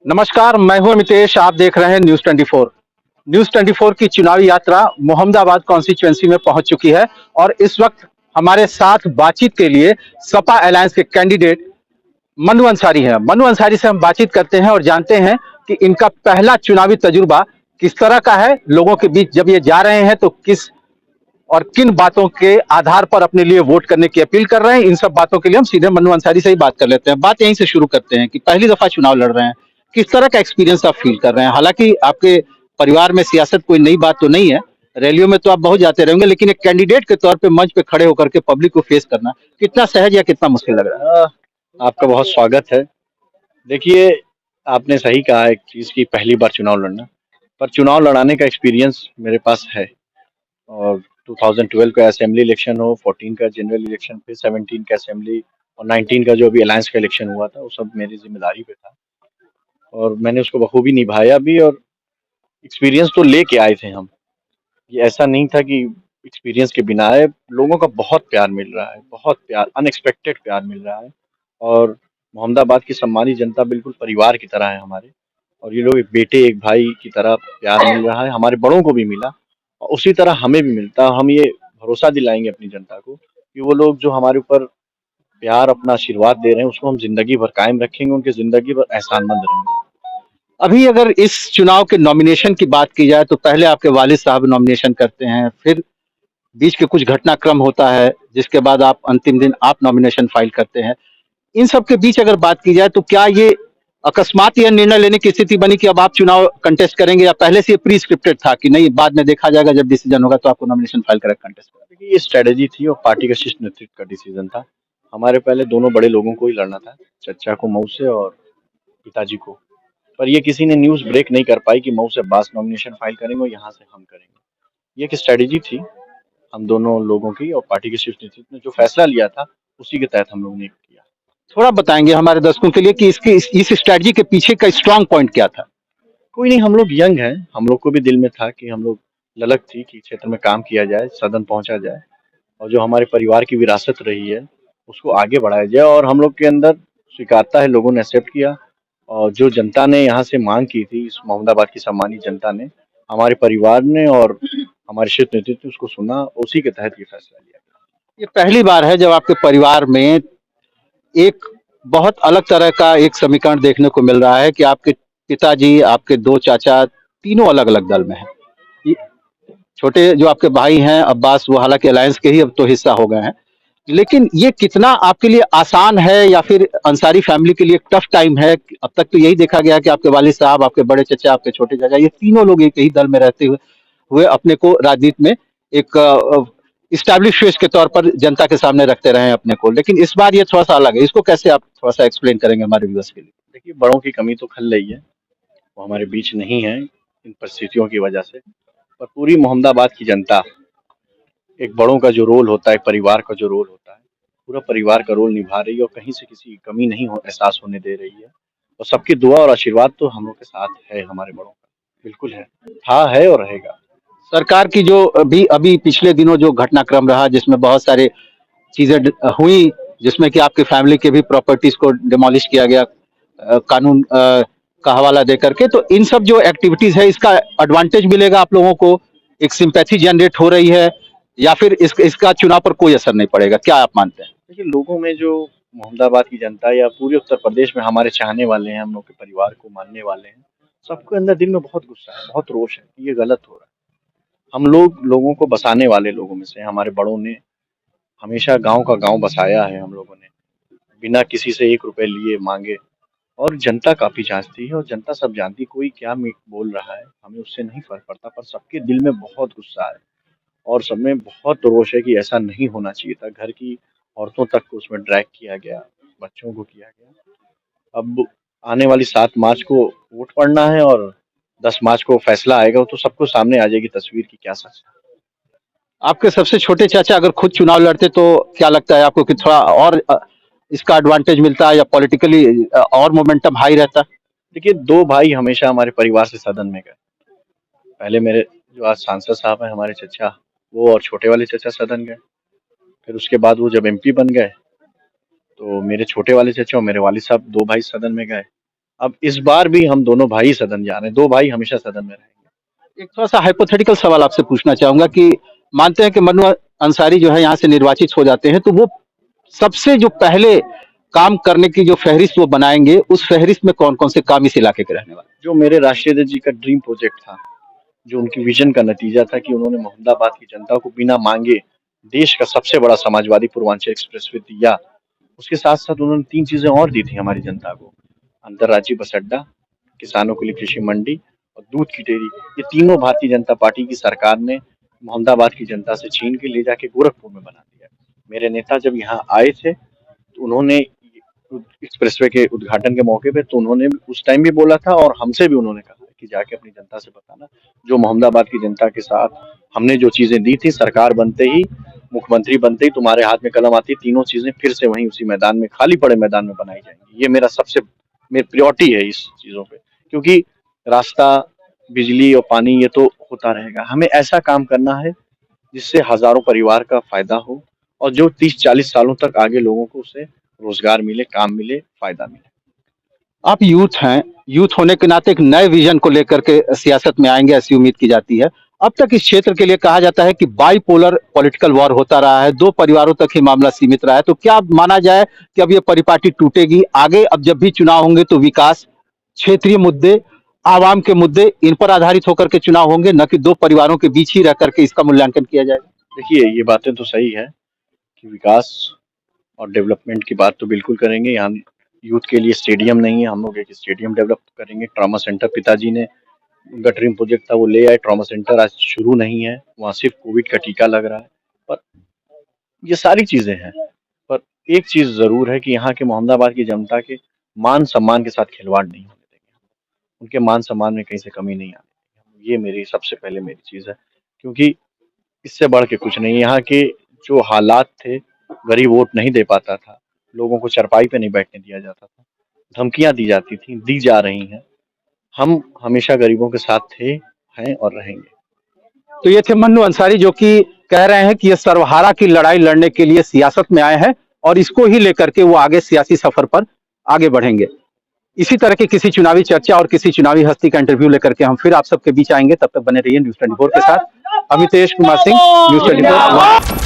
नमस्कार, मैं हूं अमितेश। आप देख रहे हैं न्यूज़ 24। न्यूज़ 24 की चुनावी यात्रा मोहम्मदाबाद कॉन्स्टिट्यूएंसी में पहुंच चुकी है और इस वक्त हमारे साथ बातचीत के लिए सपा अलायंस के कैंडिडेट मनु अंसारी हैं। मनु अंसारी से हम बातचीत करते हैं और जानते हैं कि इनका पहला चुनावी तजुर्बा किस तरह का है, लोगों के बीच जब ये जा रहे हैं तो किस और किन बातों के आधार पर अपने लिए वोट करने की अपील कर रहे हैं। इन सब बातों के लिए हम सीधे मनु अंसारी से ही बात कर लेते हैं। बात यहीं से शुरू करते हैं कि पहली दफा चुनाव लड़ रहे हैं, किस तरह का एक्सपीरियंस आप फील कर रहे हैं? हालांकि आपके परिवार में सियासत कोई नई बात तो नहीं है, रैलियों में तो आप बहुत जाते रहेंगे, लेकिन एक कैंडिडेट के तौर पे मंच पे खड़े होकर के पब्लिक को फेस करना कितना सहज या कितना मुश्किल लग रहा है? आपका बहुत स्वागत है। देखिए, आपने सही कहा एक चीज़ की पहली बार चुनाव लड़ना, पर चुनाव लड़ाने का एक्सपीरियंस मेरे पास है। और 2012 का असेंबली इलेक्शन हो, 14 का जनरल इलेक्शन, फिर 17 का असेंबली और 19 का जो अभी अलायंस का इलेक्शन हुआ था, वो सब मेरी ज़िम्मेदारी पे था और मैंने उसको बखूबी निभाया भी और एक्सपीरियंस तो लेके आए थे हम। ये ऐसा नहीं था कि एक्सपीरियंस के बिना आए, लोगों का बहुत प्यार मिल रहा है, बहुत प्यार, अनएक्सपेक्टेड प्यार मिल रहा है और मोहम्मदाबाद की सम्मानित जनता बिल्कुल परिवार की तरह है हमारे और ये लोग एक बेटे, एक भाई की तरह प्यार मिल रहा है, हमारे बड़ों को भी मिला और उसी तरह हमें भी मिलता है। हम ये भरोसा दिलाएँगे अपनी जनता को कि वो लोग जो हमारे ऊपर प्यार, अपना आशीर्वाद दे रहे हैं, उसको हम ज़िंदगी भर कायम रखेंगे, उनकी ज़िंदगी भर एहसानमंद रहेंगे। अभी अगर इस चुनाव के नॉमिनेशन की बात की जाए तो पहले आपके वालिद साहब नॉमिनेशन करते हैं, फिर बीच के कुछ घटनाक्रम होता है, जिसके बाद आप अंतिम दिन आप नॉमिनेशन फाइल करते हैं। इन सब के बीच अगर बात की जाए तो क्या ये अकस्मात यह निर्णय लेने की स्थिति बनी कि अब आप चुनाव कंटेस्ट करेंगे, या पहले से ये प्री स्क्रिप्टेड था कि नहीं, बाद में देखा जाएगा, जब डिसीजन होगा तो आपको नॉमिनेशन फाइल कर कंटेस्ट करें? देखिए, ये स्ट्रैटेजी थी और पार्टी का शीर्ष नेतृत्व का डिसीजन था। हमारे पहले दोनों बड़े लोगों को ही लड़ना था, चचा को मऊ से और पिताजी को। पर ये किसी ने न्यूज़ ब्रेक नहीं कर पाई कि मऊ से अब्बास नॉमिनेशन फाइल करेंगे और यहाँ से हम करेंगे। ये एक स्ट्रैटेजी थी हम दोनों लोगों की और पार्टी के शीर्ष नेतृत्व ने जो फैसला लिया था, उसी के तहत हम लोगों ने किया। थोड़ा बताएंगे हमारे दर्शकों के लिए कि इसकी इस स्ट्रैटेजी के पीछे का स्ट्रांग पॉइंट क्या था? कोई नहीं, हम लोग यंग हैं, हम लोग को भी दिल में था कि हम लोग ललक थी कि क्षेत्र में काम किया जाए, सदन पहुँचा जाए और जो हमारे परिवार की विरासत रही है, उसको आगे बढ़ाया जाए और हम लोग के अंदर स्वीकार्यता है, लोगों ने एक्सेप्ट किया और जो जनता ने यहाँ से माँग की थी, इस मोहम्मदाबाद की सम्मानित जनता ने, हमारे परिवार ने और हमारे शीर्ष नेतृत्व ने उसको सुना, उसी के तहत ये फैसला लिया गया। ये पहली बार है जब आपके परिवार में एक बहुत अलग तरह का एक समीकरण देखने को मिल रहा है कि आपके पिताजी, आपके दो चाचा, तीनों अलग अलग दल में हैं। ये छोटे जो आपके भाई हैं अब्बास, वो हालांकि अलायंस के ही अब तो हिस्सा हो गए हैं, लेकिन ये कितना आपके लिए आसान है या फिर अंसारी फैमिली के लिए टफ टाइम है? अब तक तो यही देखा गया कि आपके वालिद साहब, आपके बड़े चचा, आपके छोटे चाचा, ये तीनों लोग एक ही दल में रहते हुए अपने को राजनीति में एक इस्टेब्लिश फेस के तौर पर जनता के सामने रखते रहे हैं अपने को, लेकिन इस बार ये थोड़ा सा अलग है। इसको कैसे आप थोड़ा सा एक्सप्लेन करेंगे हमारे व्यूअर्स के लिए? देखिए, बड़ों की कमी तो खल रही है, वो हमारे बीच नहीं है इन परिस्थितियों की वजह से, पर पूरी मोहम्मदाबाद की जनता, एक बड़ों का जो रोल होता है, परिवार का जो रोल होता है, पूरा परिवार का रोल निभा रही है और कहीं से किसी की कमी नहीं हो एहसास होने दे रही है और सबकी दुआ और आशीर्वाद तो हम लोग के साथ है, हमारे बड़ों का, बिल्कुल है, था, है और रहेगा। सरकार की जो अभी अभी पिछले दिनों जो घटनाक्रम रहा, जिसमें बहुत सारे चीजें हुई, जिसमें कि आपकी फैमिली के भी प्रॉपर्टीज को डिमोलिश किया गया कानून का हवाला दे करके, तो इन सब जो एक्टिविटीज है, इसका एडवांटेज मिलेगा आप लोगों को? एक सिंपैथी जनरेट हो रही है या फिर इसका चुनाव पर कोई असर नहीं पड़ेगा, क्या आप मानते हैं? देखिए, लोगों में जो मोहम्मदाबाद की जनता या पूरे उत्तर प्रदेश में हमारे चाहने वाले हैं, हम लोग के परिवार को मानने वाले हैं, सबके अंदर दिल में बहुत गुस्सा है, बहुत रोष है कि ये गलत हो रहा है। हम लोग लोगों को बसाने वाले लोगों में से हैं, हमारे बड़ों ने हमेशा गाँव का गाँव बसाया है हम लोगों ने, बिना किसी से 1 रुपए लिए माँगे और जनता काफ़ी जाँचती है और जनता सब जानती है, कोई क्या बोल रहा है, हमें उससे नहीं फ़र्क पड़ता, पर सबके दिल में बहुत गुस्सा है और सब में बहुत रोष है कि ऐसा नहीं होना चाहिए था। घर की औरतों तक को उसमें ड्रैग किया गया, बच्चों को किया गया। अब आने वाली 7 मार्च को वोट पड़ना है और 10 मार्च को फैसला आएगा, तो सबको सामने आ जाएगी तस्वीर कि क्या सच है। आपके सबसे छोटे चाचा अगर खुद चुनाव लड़ते तो क्या लगता है आपको कि थोड़ा और इसका एडवांटेज मिलता या पॉलिटिकली और मोमेंटम हाई रहता? देखिए, 2 भाई हमेशा हमारे परिवार से सदन में गए। पहले मेरे जो आज सांसद साहब हैं हमारे चचा, वो और छोटे वाले चचा सदन गए। फिर उसके बाद वो जब एमपी बन गए, तो मेरे छोटे वाले चचा और मेरे वालिद साहब 2 भाई सदन में गए। अब इस बार भी हम दोनों भाई सदन जा रहे हैं, दो भाई हमेशा सदन में रहेंगे। एक थोड़ा सा हाइपोथेटिकल सवाल आपसे पूछना चाहूंगा कि मानते हैं कि मनु अंसारी जो है यहाँ से निर्वाचित हो जाते हैं, तो वो सबसे जो पहले काम करने की जो फहरिस्त वो बनाएंगे, उस फहरिस्त में कौन कौन से काम इस इलाके के रहने वाले जो मेरे राष्ट्रीय अध्यक्ष जी का ड्रीम प्रोजेक्ट था, जो उनकी विजन का नतीजा था कि उन्होंने मोहम्मदाबाद की जनता को बिना मांगे देश का सबसे बड़ा समाजवादी पूर्वांचल एक्सप्रेसवे दिया। उसके साथ साथ उन्होंने 3 चीजें और दी थी हमारी जनता को, अंतर्राज्यीय बस अड्डा, किसानों के लिए कृषि मंडी और दूध की डेयरी। ये तीनों भारतीय जनता पार्टी की सरकार ने मोहम्मदाबाद की जनता से छीन के ले जाके गोरखपुर में बना दिया। मेरे नेता जब यहाँ आए थे तो उन्होंने एक्सप्रेसवे के उद्घाटन के मौके पे तो उन्होंने उस टाइम भी बोला था और हमसे भी उन्होंने कहा कि जाके अपनी जनता से बताना, जो मोहम्मदाबाद की जनता के साथ हमने जो चीजें दी थी, सरकार बनते ही, मुख्यमंत्री बनते ही तुम्हारे हाथ में कलम आती, तीनों चीजें फिर से वहीं उसी मैदान में, खाली पड़े मैदान में बनाई जाएंगी। ये मेरा सबसे मेरी प्रायोरिटी है इस चीजों पे, क्योंकि रास्ता, बिजली और पानी ये तो होता रहेगा। हमें ऐसा काम करना है जिससे हजारों परिवार का फायदा हो और जो 30-40 सालों तक आगे लोगों को उससे रोजगार मिले, काम मिले, फायदा मिले। आप यूथ हैं, यूथ होने के नाते एक नए विजन को लेकर के सियासत में आएंगे ऐसी उम्मीद की जाती है। अब तक इस क्षेत्र के लिए कहा जाता है कि बाइपोलर पॉलिटिकल वॉर होता रहा है, दो परिवारों तक ही मामला सीमित रहा है, तो क्या अब माना जाए कि अब ये परिपाटी टूटेगी? आगे अब जब भी चुनाव होंगे तो विकास, क्षेत्रीय मुद्दे, आवाम के मुद्दे, इन पर आधारित होकर के चुनाव होंगे, न कि दो परिवारों के बीच ही रह करके इसका मूल्यांकन किया जाएगा। देखिए, ये बातें तो सही है कि विकास और डेवलपमेंट की बात तो बिल्कुल करेंगे। यहाँ यूथ के लिए स्टेडियम नहीं है, हम लोग एक स्टेडियम डेवलप करेंगे। ट्रॉमा सेंटर पिताजी ने, उनका ड्रीम प्रोजेक्ट था, वो ले आए। ट्रॉमा सेंटर आज शुरू नहीं है, वहाँ सिर्फ कोविड का टीका लग रहा है। पर ये सारी चीजें हैं, पर एक चीज जरूर है कि यहाँ के मोहम्मदाबाद की जनता के मान सम्मान के साथ खिलवाड़ नहीं होने देंगे। उनके मान सम्मान में कहीं से कमी नहीं आने देंगे। ये मेरी सबसे पहले मेरी चीज है, क्योंकि इससे बढ़ के कुछ नहीं। यहाँ के जो हालात थे, गरीब वोट नहीं दे पाता था, लोगों को चरपाई पे नहीं बैठने दिया जाता था, धमकियां दी जाती थी, दी जा रही हैं। हम हमेशा गरीबों के साथ थे, हैं और रहेंगे। तो ये थे मन्नू अंसारी, जो कि कह रहे हैं कि ये सर्वहारा की लड़ाई लड़ने के लिए सियासत में आए हैं और इसको ही लेकर के वो आगे सियासी सफर पर आगे बढ़ेंगे। इसी तरह की किसी चुनावी चर्चा और किसी चुनावी हस्ती का इंटरव्यू लेकर के हम फिर आप सबके बीच आएंगे। तब तक बने रहिए न्यूज़ 24 के साथ। अमितेश कुमार सिंह, न्यूज़ 24।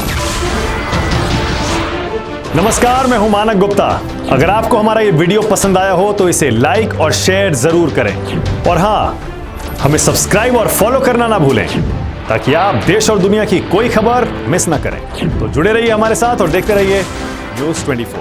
नमस्कार, मैं हूं मानक गुप्ता। अगर आपको हमारा ये वीडियो पसंद आया हो तो इसे लाइक और शेयर जरूर करें और हाँ, हमें सब्सक्राइब और फॉलो करना ना भूलें ताकि आप देश और दुनिया की कोई खबर मिस ना करें। तो जुड़े रहिए हमारे साथ और देखते रहिए न्यूज़ 24।